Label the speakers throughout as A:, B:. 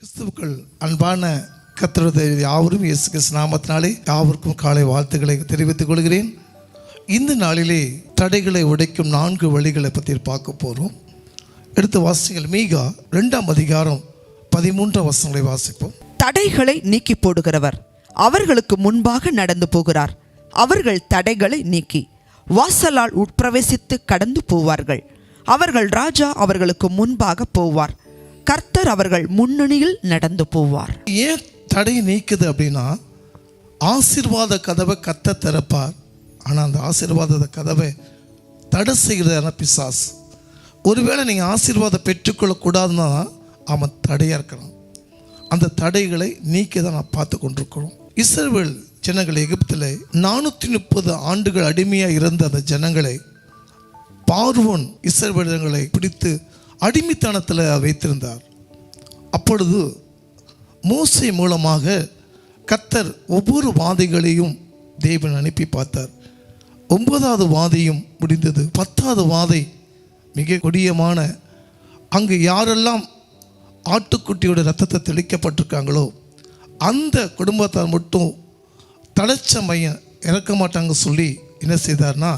A: கிறிஸ்துவுக்குள் அன்பான கர்த்தருடைய யாவரும் இயேசு கிறிஸ்து நாமத்தினாலே யாவருக்கும் காலை வாழ்த்துக்களை தெரிவித்துக் கொள்கிறேன். இந்த நாளிலே தடைகளை உடைக்கும் 4 வழிகளை பற்றி பார்க்க போகிறோம். எடுத்து வாசிங்கள். மீகா 2ஆம் அதிகாரம் 13ஆம் வசனங்களை வாசிப்போம்.
B: தடைகளை நீக்கி போடுகிறவர் அவர்களுக்கு முன்பாக நடந்து போகிறார். அவர்கள் தடைகளை நீக்கி வாசலால் உட்பிரவேசித்து கடந்து போவார்கள். அவர்கள் ராஜா அவர்களுக்கு முன்பாக போவார். கர்த்தர் அவர்கள் முன்னணியில் நடந்து போவார்.
A: ஏன் தடை நீக்குது அப்படின்னா, ஆசீர்வாத கதவை கர்த்தர் திறப்பார். ஆனால் அந்த ஆசீர்வாத கதவை தடை செய்கிறதான பிசாசு. ஒருவேளை நீங்கள் ஆசீர்வாதம் பெற்றுக்கொள்ளக்கூடாதுன்னா அவன் தடையாக இருக்கிறான். அந்த தடைகளை நீக்கி தான் நான் பார்த்து கொண்டிருக்கிறோம். இஸ்ரவேல் ஜனங்கள் எகிப்தில் 430 ஆண்டுகள் அடிமையாக இருந்த அந்த ஜனங்களை பார்வோன் இஸ்ரவேலர்களை பிடித்து அடிமைத்தனத்தில் வைத்திருந்தார். அப்பொழுது மோசே மூலமாக கர்த்தர் ஒவ்வொரு வாதைகளையும் தேவன் அனுப்பி பார்த்தார். 9வது வாதையும் முடிந்தது. 10வது வாதை மிக கொடியமான, அங்கு யாரெல்லாம் ஆட்டுக்குட்டியோட ரத்தத்தை தெளிக்கப்பட்டிருக்காங்களோ அந்த குடும்பத்தார் மட்டும் தலைச்சமையம் இறக்க மாட்டாங்க சொல்லி என்ன செய்தார்னா,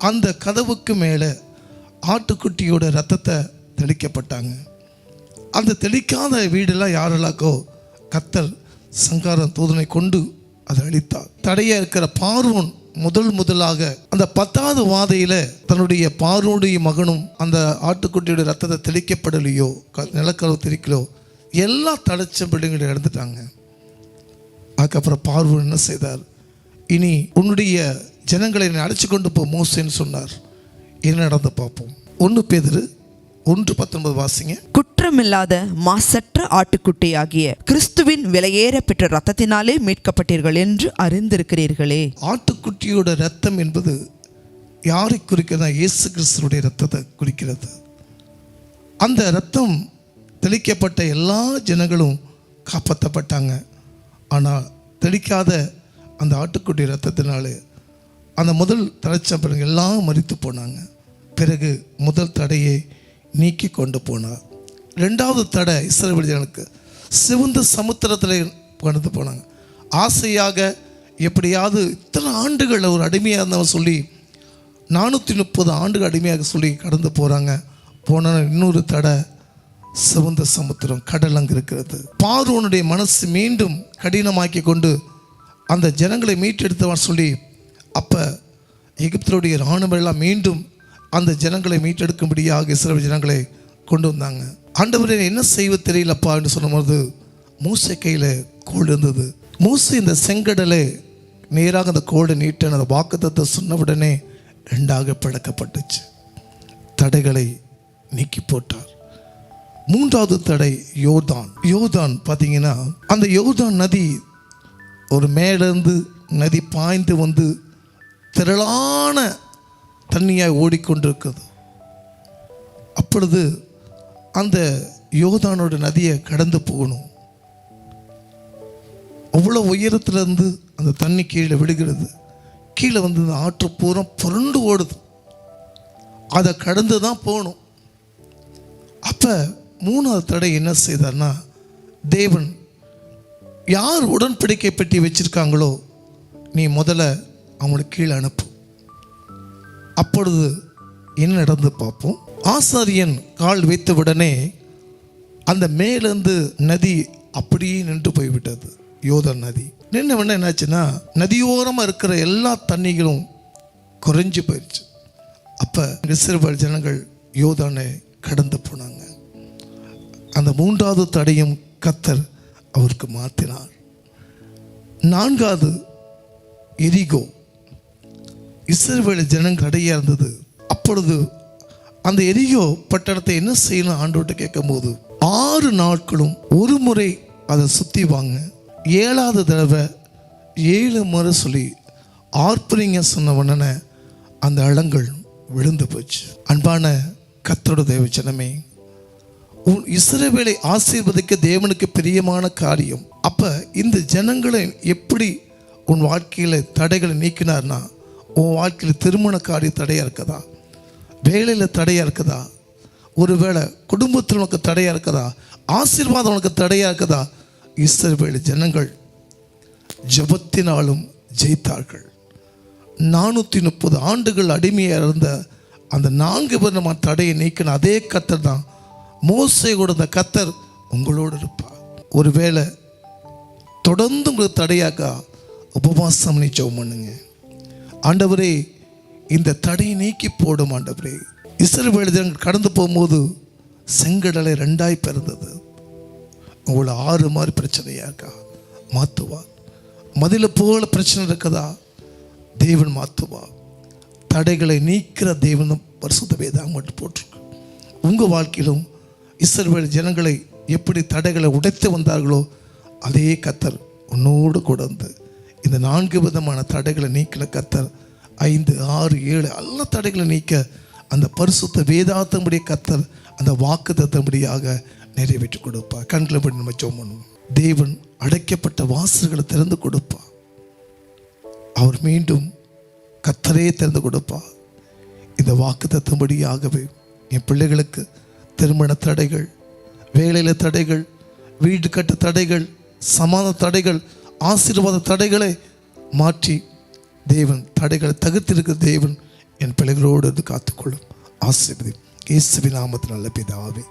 A: அந்த கதவுக்கு மேலே ஆட்டுக்குட்டியோட ரத்தத்தை தெளிக்கப்பட்டாங்க. அந்த தெளிக்காத வீடெல்லாம் யாரெல்லாக்கோ கர்த்தர் சங்கார தூதனை கொண்டு அதை அழித்தார். தடையாக இருக்கிற பார்வோன் முதலாக அந்த 10வது வாதையில் தன்னுடைய பார்வோனுடைய மகனும் அந்த ஆட்டுக்குட்டியோட ரத்தத்தை தெளிக்கப்படலையோ, நிலக்கரவு தெளிக்கலோ, எல்லா தடைச்ச பிள்ளைங்களை இழந்துட்டாங்க. அதுக்கப்புறம் பார்வோன் என்ன செய்தார்? இனி உன்னுடைய ஜனங்களை அழைச்சி கொண்டு போ மோசேன்னு சொன்னார். என்ன நடந்து பார்ப்போம். 1 பேதுரு 1:19 வாசிங்க.
B: குற்றமில்லாத மாசற்ற ஆட்டுக்குட்டியாகிய கிறிஸ்துவின் விலையேற பெற்ற ரத்தத்தினாலே மீட்கப்பட்டீர்கள் என்று அறிந்திருக்கிறீர்களே.
A: ஆட்டுக்குட்டியோட ரத்தம் என்பது யாரை குறிக்கிறதா? இயேசு கிறிஸ்துடைய ரத்தத்தை குறிக்கிறது. அந்த ரத்தம் தெளிக்கப்பட்ட எல்லா ஜனங்களும் காப்பாற்றப்பட்டாங்க. ஆனால் தெளிக்காத அந்த ஆட்டுக்குட்டி ரத்தத்தினாலே அந்த முதல் தடைச்ச பிறகு எல்லாம் மரித்து போனாங்க. பிறகு முதல் தடையை நீக்கி கொண்டு போனார். 2வது தடை இஸ்ரவேல் ஜனங்களுக்கு சிவந்த சமுத்திரத்தில் கடந்து போனாங்க. ஆசையாக எப்படியாவது இத்தனை ஆண்டுகள் ஒரு அடிமையாக இருந்தவன் சொல்லி 430 ஆண்டுகள் அடிமையாக சொல்லி கடந்து போகிறாங்க. போன இன்னொரு தடை சிவந்த சமுத்திரம், கடல் அங்கே இருக்கிறது. பார்வோனுடைய மனசு மீண்டும் கடினமாக்கி கொண்டு அந்த ஜனங்களை மீட்டெடுத்தவன் சொல்லி, அப்போ எகிப்தினுடைய இராணுவம் எல்லாம் மீண்டும் அந்த ஜனங்களை மீட்டெடுக்கும்படியாக இஸ்ரவேல் ஜனங்களை கொண்டு வந்தாங்க. ஆண்டவரே என்ன செய்வது தெரியலப்பா என்று சொன்னபோது மூசை கையில் கோல் இருந்தது. மூசை இந்த செங்கடலை நேராக அந்த கோலை நீட்ட அந்த வாக்குத்தத்தை சொன்ன உடனே 2ஆக பிளக்கப்பட்டுச்சு. தடைகளை நீக்கி போட்டார். 3வது தடை யோர்தான் பார்த்தீங்கன்னா, அந்த யோர்தான் நதி ஒரு மேலிருந்து நதி பாய்ந்து வந்து திரளான தண்ணியாய் ஓடிக்கொண்டிருக்குது. அப்பொழுது அந்த யோர்தானோட நதியை கடந்து போகணும். அவ்வளோ உயரத்துலேருந்து அந்த தண்ணி கீழே விடுகிறது. கீழே வந்து அந்த ஆற்று பூரா புரண்டு ஓடுது. அதை கடந்து தான் போகணும். அப்போ 3வது தடை என்ன செய்தார்னா, தேவன் யார் உடன்படிக்கை பெட்டி வச்சிருக்காங்களோ நீ முதல்ல அவங்களை கீழே அனுப்பு. அப்பொழுது என்ன நடந்து பார்ப்போம். ஆசாரியன் கால் வைத்த உடனே அந்த மேலேருந்து நதி அப்படியே நின்று போய்விட்டது. யோர்தான் நதி நின்ன உடனே என்னாச்சுன்னா, நதியோரமாக இருக்கிற எல்லா தண்ணிகளும் குறைஞ்சி போயிடுச்சு. அப்போ இஸ்ரவேல் ஜனங்கள் யோர்தானை கடந்து போனாங்க. அந்த 3வது தடையும் கர்த்தர் அவருக்கு மாற்றினார். 4வது எரிகோ. இஸ்ரவேல் ஜனங்கள் தடையாக இருந்தது. அப்பொழுது அந்த எரிகோ பட்டணத்தை என்ன செய்யணும் ஆண்டவர்கிட்ட கேட்கும்போது 6 நாட்களும் ஒரு முறை அதை சுற்றி வாங்க, 7வது தடவை 7 முறை சொல்லி ஆர்ப்பரிங்க சொன்ன உடனே அந்த இடங்கள் விழுந்து போச்சு. அன்பான கர்த்தருடைய தேவ ஜனமே, இஸ்ரவேலை ஆசீர்வதிக்க தேவனுக்கு பிரியமான காரியம். அப்போ இந்த ஜனங்களை எப்படி உன் வாழ்க்கையில் தடைகளை நீக்கினார்னா, உன் வாழ்க்கையில் திருமண காரியம் தடையாக இருக்குதா, வேலையில் தடையாக இருக்குதா, ஒருவேளை குடும்பத்தில் உனக்கு தடையாக இருக்குதா, ஆசீர்வாதம் உனக்கு தடையாக்குதா? இஸ்ரவேல் ஜனங்கள் ஜெபத்தினாலும் ஜெயித்தார்கள். 430 ஆண்டுகள் அடிமையாக இருந்த அந்த 4 விதமான தடையை நீக்கின அதே கர்த்தர் தான் மோசேயோட அந்த கர்த்தர் உங்களோடு இருப்பார். ஒருவேளை தொடர்ந்து உங்களுக்கு தடையாக்கா உபவாசம் பண்ணி ஜெபம் பண்ணுங்க. ஆண்டவரே, இந்த தடையை நீக்கி போடும் ஆண்டவரே. இஸ்ரவேல் ஜனங்கள் கடந்து போகும்போது செங்கடலை 2ஆய் பிறந்தது. உங்களை 6 மாதிரி பிரச்சனையாக்கா மாற்றுவார். மதில போல பிரச்சனை இருக்குதா? தேவன் மாற்றுவார். தடைகளை நீக்கிற தேவன் பரிசுத்த வேதாகம் மட்டும் போட்டிருக்கு. உங்கள் வாழ்க்கையிலும் இஸ்ரவேல் ஜனங்களை எப்படி தடைகளை உடைத்து வந்தார்களோ அதே கர்த்தர் உன்னோடு கூட வந்து இந்த 4 விதமான தடைகளை நீக்கின கர்த்தர் 5, 6, 7 எல்லா தடைகளை நீக்க அந்த பரிசுத்த வேதாத்தம்படி கர்த்தர் அந்த வாக்கு தத்தபடியாக நிறைவேற்றி கொடுப்பார். கண்களை படி நம்ம ஜெபம் பண்ணுவோம். தேவன் அடைக்கப்பட்ட வாசல்களை திறந்து கொடுப்பார். அவர் மீண்டும் கர்த்தரே திறந்து கொடுப்பார். இந்த வாக்கு தத்தபடியாகவே என் பிள்ளைகளுக்கு திருமண தடைகள், வேலையில் தடைகள், வீடு கட்ட தடைகள், சமாதான தடைகள், ஆசீர்வாத தடைகளை மாற்றி தேவன் தடைகளை தகர்த்திருக்கிற தேவன் என் பிள்ளைகளோடு காத்துக்கொள்ளும். ஆசீர்வதி இயேசுவின் நாமத்தில் நல்ல பிதாவே.